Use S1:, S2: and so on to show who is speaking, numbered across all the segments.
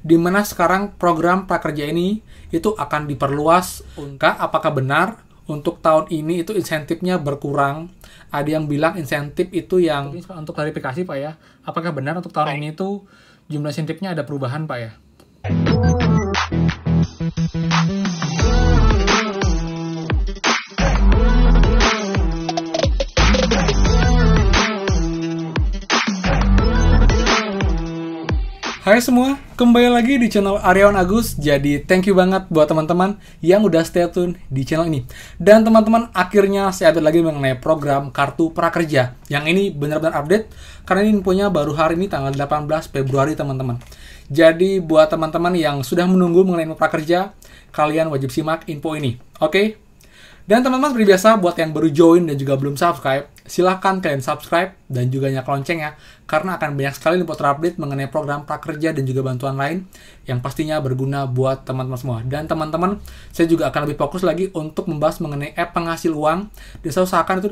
S1: di mana sekarang program prakerja ini itu akan diperluas. Apakah benar untuk tahun ini itu insentifnya berkurang? Ada yang bilang insentif itu yang... Untuk klarifikasi Pak ya, apakah benar untuk tahun ini itu jumlah insentifnya ada perubahan Pak ya? Hai semua, kembali lagi di channel Aryawan Agus. Jadi thank you banget buat teman-teman yang udah stay tune di channel ini. Dan teman-teman, akhirnya saya update lagi mengenai program Kartu Prakerja. Yang ini benar-benar update karena ini infonya baru hari ini tanggal 18 Februari teman-teman. Jadi buat teman-teman yang sudah menunggu mengenai info prakerja, kalian wajib simak info ini. Oke? Dan teman-teman seperti biasa, buat yang baru join dan juga belum subscribe, silahkan kalian subscribe dan juga nyalakan lonceng ya, karena akan banyak sekali info terupdate mengenai program prakerja dan juga bantuan lain yang pastinya berguna buat teman-teman semua. Dan teman-teman, saya juga akan lebih fokus lagi untuk membahas mengenai app penghasil uang. Dan saya usahakan itu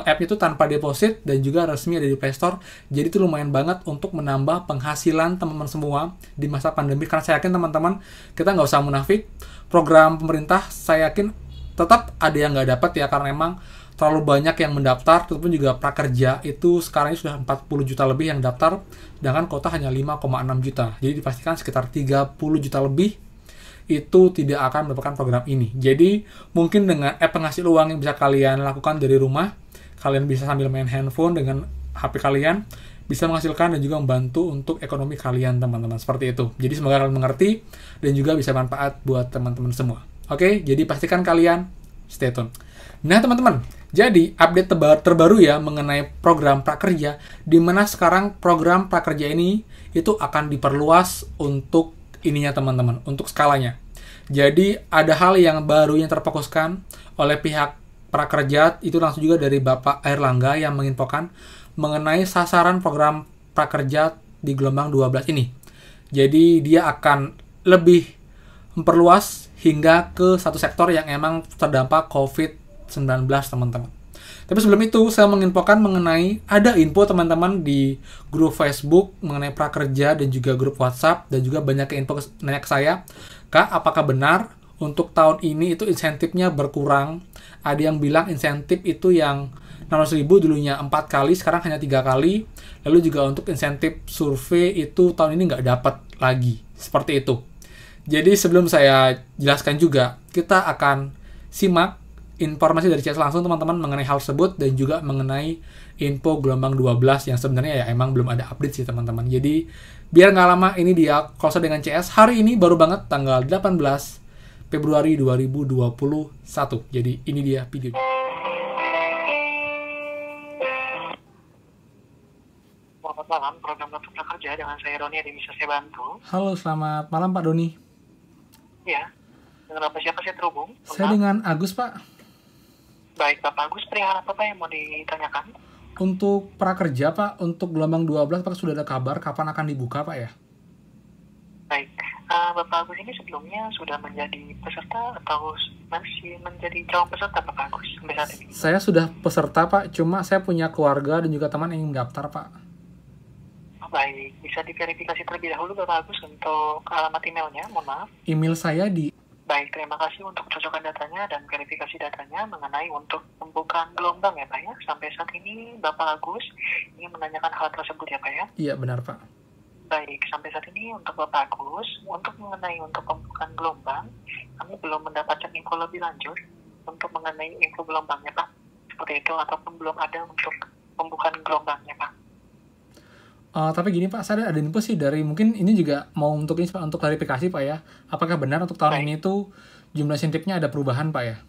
S1: app itu tanpa deposit dan juga resmi ada di Play Store. Jadi itu lumayan banget untuk menambah penghasilan teman-teman semua di masa pandemi. Karena saya yakin teman-teman, kita nggak usah munafik. Program pemerintah saya yakin tetap ada yang nggak dapat ya, karena emang terlalu banyak yang mendaftar. Ataupun juga prakerja itu sekarang ini sudah 40 juta lebih yang daftar, sedangkan kota hanya 5,6 juta. Jadi dipastikan sekitar 30 juta lebih itu tidak akan mendapatkan program ini. Jadi mungkin dengan app penghasil uang yang bisa kalian lakukan dari rumah, kalian bisa sambil main handphone dengan HP kalian, bisa menghasilkan dan juga membantu untuk ekonomi kalian teman-teman, seperti itu. Jadi semoga kalian mengerti dan juga bisa manfaat buat teman-teman semua. Oke, jadi pastikan kalian stay tune. Nah teman-teman, jadi update terbaru ya mengenai program prakerja, di mana sekarang program prakerja ini itu akan diperluas untuk ininya teman-teman, untuk skalanya. Jadi ada hal yang baru yang terfokuskan oleh pihak prakerja, itu langsung juga dari Bapak Airlangga yang menginfokan mengenai sasaran program prakerja di gelombang 12 ini. Jadi dia akan lebih memperluas hingga ke satu sektor yang emang terdampak COVID-19 teman-teman. Tapi sebelum itu saya menginfokan mengenai ada info teman-teman di grup Facebook mengenai prakerja dan juga grup WhatsApp, dan juga banyak info nanya ke saya, Kak, apakah benar untuk tahun ini itu insentifnya berkurang? Ada yang bilang insentif itu yang 600.000 dulunya 4 kali, sekarang hanya 3 kali. Lalu juga untuk insentif survei itu tahun ini nggak dapat lagi. Seperti itu. Jadi sebelum saya jelaskan juga, kita akan simak informasi dari chat langsung teman-teman mengenai hal tersebut, dan juga mengenai info gelombang 12 yang sebenarnya ya emang belum ada update sih teman-teman. Jadi biar nggak lama, ini dia Closer dengan CS hari ini baru banget tanggal 18 Februari 2021. Jadi ini dia videonya.
S2: Selamat malam, program Kartu Prakerja dengan saya Roni, yang bisa saya bantu.
S1: Halo, selamat malam Pak Doni.
S2: Ya, dengan apa siapa saya terhubung?
S1: Saya dengan Agus Pak.
S2: Baik, Bapak Agus, perihal apa Pak yang mau ditanyakan?
S1: Untuk prakerja Pak, untuk gelombang 12 Pak sudah ada kabar kapan akan dibuka Pak ya?
S2: Baik, Bapak Agus ini sebelumnya sudah menjadi peserta atau masih menjadi calon peserta Bapak Agus sampai saat ini?
S1: Saya sudah peserta Pak, cuma saya punya keluarga dan juga teman yang ingin daftar Pak.
S2: Baik, bisa diverifikasi terlebih dahulu Bapak Agus untuk alamat emailnya, mohon maaf.
S1: Email saya di...
S2: Baik, terima kasih untuk cocokan datanya dan verifikasi datanya mengenai untuk pembukaan gelombang ya Pak ya. Sampai saat ini Bapak Agus ingin menanyakan hal tersebut ya Pak ya?
S1: Iya benar Pak.
S2: Baik, sampai saat ini untuk Bapak Agus, untuk mengenai untuk pembukaan gelombang, kami belum mendapatkan info lebih lanjut untuk mengenai info gelombangnya Pak. Seperti itu, ataupun belum ada untuk pembukaan gelombangnya Pak.
S1: Tapi gini Pak, saya ada info sih dari, mungkin ini juga mau untuk ini Pak, untuk klarifikasi Pak ya. Apakah benar untuk tahun ini tuh jumlah insentifnya ada perubahan Pak ya?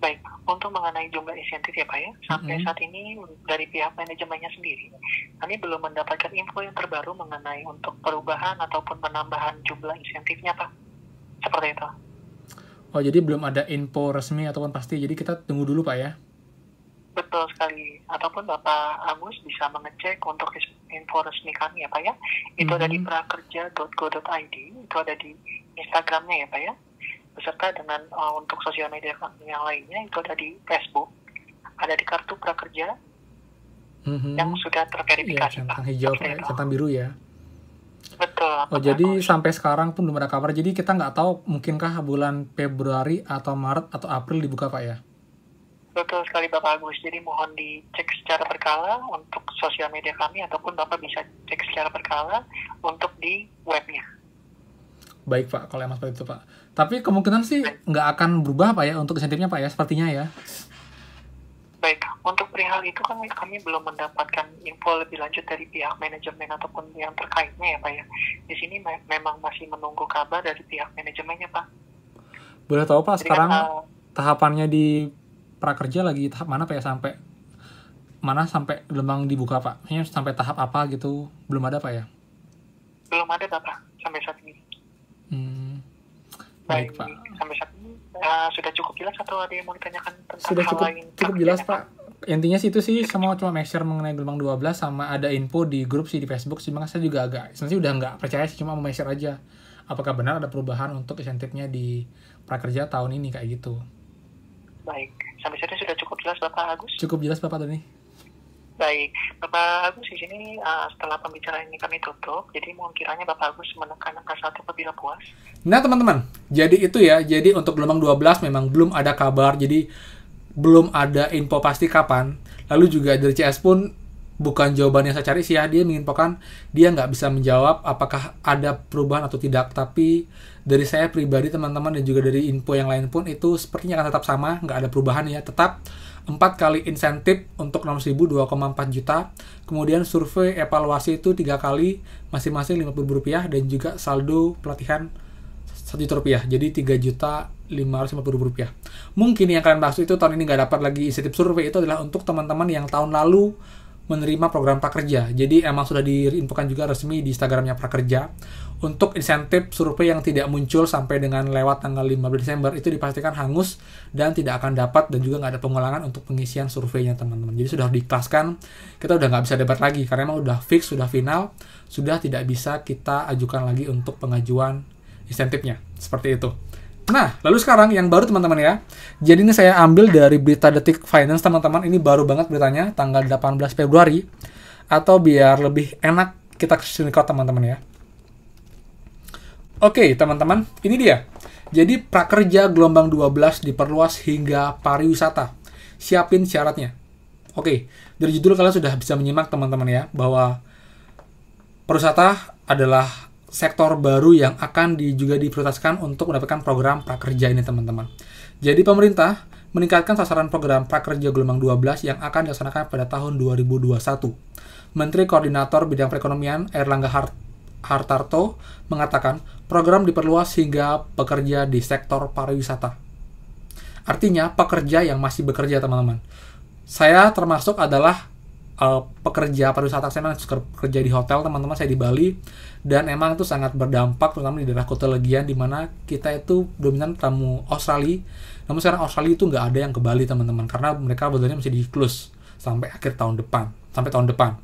S2: Baik, untuk mengenai jumlah insentif ya Pak ya, sampai saat ini dari pihak manajemennya sendiri, kami belum mendapatkan info yang terbaru mengenai untuk perubahan ataupun penambahan jumlah insentifnya Pak. Seperti itu.
S1: Oh, jadi belum ada info resmi ataupun pasti, jadi kita tunggu dulu Pak ya?
S2: Betul sekali. Ataupun Bapak Agus bisa mengecek untuk info resmi kami ya Pak ya. Itu ada di prakerja.go.id, itu ada di Instagramnya ya Pak ya. Beserta dengan untuk sosial media yang lainnya, itu ada di Facebook, ada di Kartu Prakerja yang sudah terverifikasi
S1: Iya,
S2: Pak.
S1: centang hijau Pak, centang biru ya.
S2: Betul.
S1: Oh, jadi sampai sekarang pun belum ada kabar. Jadi kita nggak tahu mungkinkah bulan Februari atau Maret atau April dibuka, Pak ya?
S2: Betul sekali Bapak Agus. Jadi mohon dicek secara berkala untuk sosial media kami ataupun Bapak bisa cek secara berkala untuk di webnya.
S1: Baik, Pak, kalau emang seperti itu, Pak. Tapi kemungkinan sih nggak akan berubah, Pak ya, untuk insentifnya, Pak ya, sepertinya ya.
S2: Baik, untuk perihal itu kami belum mendapatkan info lebih lanjut dari pihak manajemen ataupun yang terkaitnya ya Pak ya. Di sini memang masih menunggu kabar dari pihak manajemennya Pak.
S1: Boleh tahu, Pak,
S2: Jadi
S1: sekarang
S2: kan,
S1: tahapannya di prakerja lagi tahap mana, Pak ya, sampai mana sampai gelombang dibuka, Pak? Maksudnya sampai tahap apa gitu, belum ada, Pak ya?
S2: belum ada Bapak sampai saat ini.
S1: Baik, Pak.
S2: Sampai saat ini sudah cukup jelas atau ada yang mau ditanyakan tentang
S1: Sudah
S2: hal lain?
S1: cukup jelas, Pak. Intinya sih itu sih, sama cuma make sure mengenai gelombang 12 sama ada info di grup sih di Facebook. Cuma saya juga agak, sebenarnya udah nggak percaya sih, cuma mau make sure aja. Apakah benar ada perubahan untuk insentifnya di prakerja tahun ini kayak gitu?
S2: Baik, sampai saat ini sudah cukup jelas Bapak Agus?
S1: Cukup jelas, Bapak, Tony.
S2: Baik, Bapak Agus di sini setelah pembicaraan ini kami tutup, jadi mohon kiranya Bapak Agus menekan angka 1 apabila puas.
S1: Nah, teman-teman, jadi itu ya. Jadi untuk gelombang 12 memang belum ada kabar, jadi belum ada info pasti kapan. Lalu juga dari CS pun bukan jawaban yang saya cari sih ya. Dia menginfokan dia nggak bisa menjawab apakah ada perubahan atau tidak. Tapi dari saya pribadi, teman-teman, dan juga dari info yang lain pun itu sepertinya akan tetap sama, nggak ada perubahan ya. Tetap 4 kali insentif untuk 6.000 2,4 juta. Kemudian survei evaluasi itu 3 kali masing-masing Rp50.000 dan juga saldo pelatihan Rp1.000.000. Jadi Rp3.550.000. Mungkin yang kalian maksud itu tahun ini nggak dapat lagi insentif survei, itu adalah untuk teman-teman yang tahun lalu menerima program prakerja. Jadi emang sudah diinfokan juga resmi di Instagramnya prakerja. Untuk insentif survei yang tidak muncul sampai dengan lewat tanggal 15 Desember itu dipastikan hangus dan tidak akan dapat, dan juga nggak ada pengulangan untuk pengisian surveinya, teman-teman. Jadi sudah diikhlaskan, kita udah nggak bisa debat lagi karena emang udah fix, sudah final, sudah tidak bisa kita ajukan lagi untuk pengajuan insentifnya. Seperti itu. Nah, lalu sekarang yang baru, teman-teman ya. Jadi ini saya ambil dari berita Detik Finance, teman-teman. Ini baru banget beritanya, tanggal 18 Februari. Atau biar lebih enak kita screenshot, teman-teman ya. Oke, teman-teman, ini dia. Jadi prakerja gelombang 12 diperluas hingga pariwisata. Siapin syaratnya. Oke, dari judul kalian sudah bisa menyimak, teman-teman ya, bahwa pariwisata adalah sektor baru yang akan juga diprioritaskan untuk mendapatkan program prakerja ini, teman-teman. Jadi pemerintah meningkatkan sasaran program prakerja gelombang 12 yang akan dilaksanakan pada tahun 2021. Menteri Koordinator Bidang Perekonomian Airlangga Hartarto mengatakan program diperluas hingga pekerja di sektor pariwisata. Artinya pekerja yang masih bekerja, teman-teman. Saya termasuk adalah pekerja pariwisata. Saya memang kerja di hotel, teman-teman. Saya di Bali, dan emang itu sangat berdampak, terutama di daerah Kuta Legian, di mana kita itu dominan tamu Australia. Namun sekarang Australia itu nggak ada yang ke Bali, teman-teman, karena mereka benar-benar masih di close sampai akhir tahun depan, sampai tahun depan.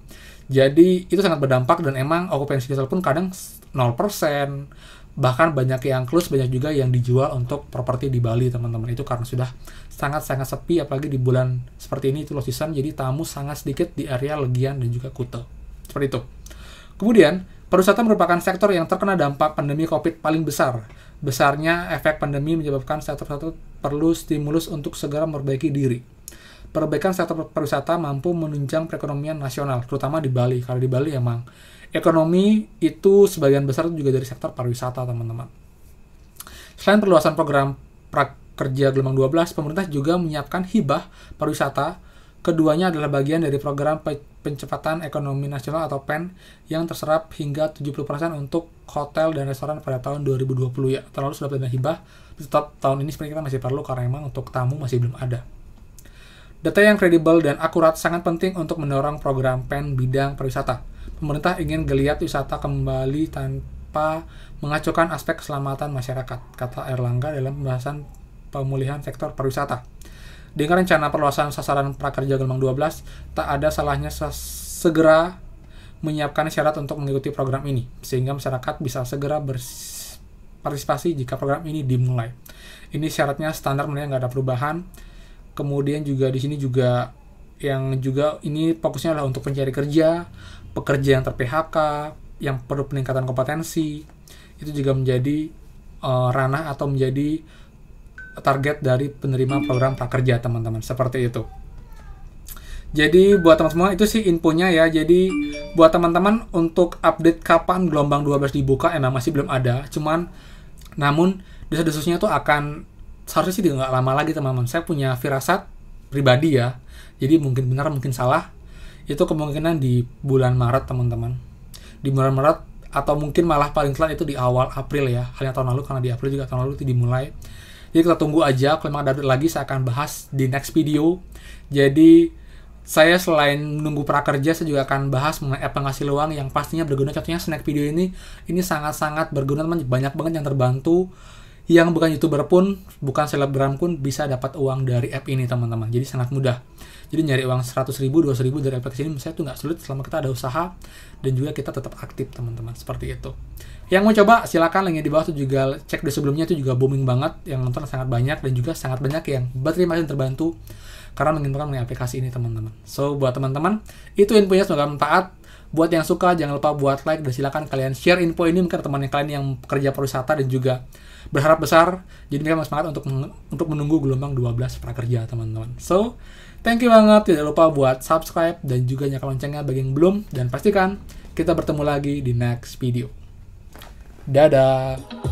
S1: Jadi itu sangat berdampak, dan emang okupansi hotel pun kadang 0%, bahkan banyak yang close, banyak juga yang dijual untuk properti di Bali, teman-teman. Itu karena sudah sangat-sangat sepi, apalagi di bulan seperti ini, itu low season, jadi tamu sangat sedikit di area Legian dan juga Kuta. Seperti itu. Kemudian, pariwisata merupakan sektor yang terkena dampak pandemi COVID paling besar. Besarnya efek pandemi menyebabkan sektor tersebut perlu stimulus untuk segera memperbaiki diri. Perbaikan sektor pariwisata mampu menunjang perekonomian nasional, terutama di Bali. Kalau di Bali emang ekonomi itu sebagian besar juga dari sektor pariwisata, teman-teman. Selain perluasan program prakerja gelombang 12, pemerintah juga menyiapkan hibah pariwisata. Keduanya adalah bagian dari program Pencepatan Ekonomi Nasional atau PEN yang terserap hingga 70% untuk hotel dan restoran pada tahun 2020 ya. Terlalu sudah dana hibah, tetap tahun ini sebenarnya kita masih perlu karena memang untuk tamu masih belum ada. Data yang kredibel dan akurat sangat penting untuk mendorong program PEN bidang pariwisata. Pemerintah ingin geliat wisata kembali tanpa mengacukan aspek keselamatan masyarakat, kata Airlangga dalam pembahasan pemulihan sektor pariwisata. Dengan rencana perluasan sasaran prakerja gelombang 12, tak ada salahnya segera menyiapkan syarat untuk mengikuti program ini, sehingga masyarakat bisa segera berpartisipasi jika program ini dimulai. Ini syaratnya standar, sebenarnya nggak ada perubahan. Kemudian juga di sini juga yang juga ini fokusnya adalah untuk pencari kerja, pekerja yang ter-PHK, yang perlu peningkatan kompetensi, itu juga menjadi ranah atau menjadi target dari penerima program prakerja teman-teman, seperti itu. Jadi buat teman-teman itu sih infonya ya. Jadi buat teman-teman untuk update kapan gelombang 12 dibuka emang masih belum ada. Namun desas-desusnya tuh akan seharusnya sih nggak lama lagi teman-teman. Saya punya firasat pribadi ya. Jadi mungkin benar mungkin salah. Itu kemungkinan di bulan Maret teman-teman. Di bulan Maret atau mungkin malah paling telat itu di awal April ya. Halnya tahun lalu karena di April juga tahun lalu itu dimulai. Jadi kita tunggu aja. Kalau memang ada lagi saya akan bahas di next video. Jadi saya selain menunggu prakerja, saya juga akan bahas mengenai app penghasil uang yang pastinya berguna. Contohnya snack video ini sangat-sangat berguna teman. Banyak banget yang terbantu. Yang bukan YouTuber pun, bukan selebgram pun bisa dapat uang dari app ini teman-teman. Jadi sangat mudah. Jadi nyari uang 100.000, 200.000 dari aplikasi ini saya tuh nggak sulit selama kita ada usaha dan juga kita tetap aktif teman-teman. Seperti itu. Yang mau coba silakan, linknya di bawah tuh juga cek di sebelumnya, itu juga booming banget, yang nonton sangat banyak dan juga sangat banyak yang berterima kasih terbantu karena menginfokan mengenai aplikasi ini teman-teman. So buat teman-teman itu infonya, semoga bermanfaat. Buat yang suka jangan lupa buat like dan silakan kalian share info ini mungkin teman yang kalian yang pekerja pariwisata dan juga berharap besar. Jadi mereka semangat untuk menunggu gelombang 12 prakerja teman-teman. So thank you banget, tidak lupa buat subscribe dan juga nyalakan loncengnya bagi yang belum, dan pastikan kita bertemu lagi di next video. Dadah.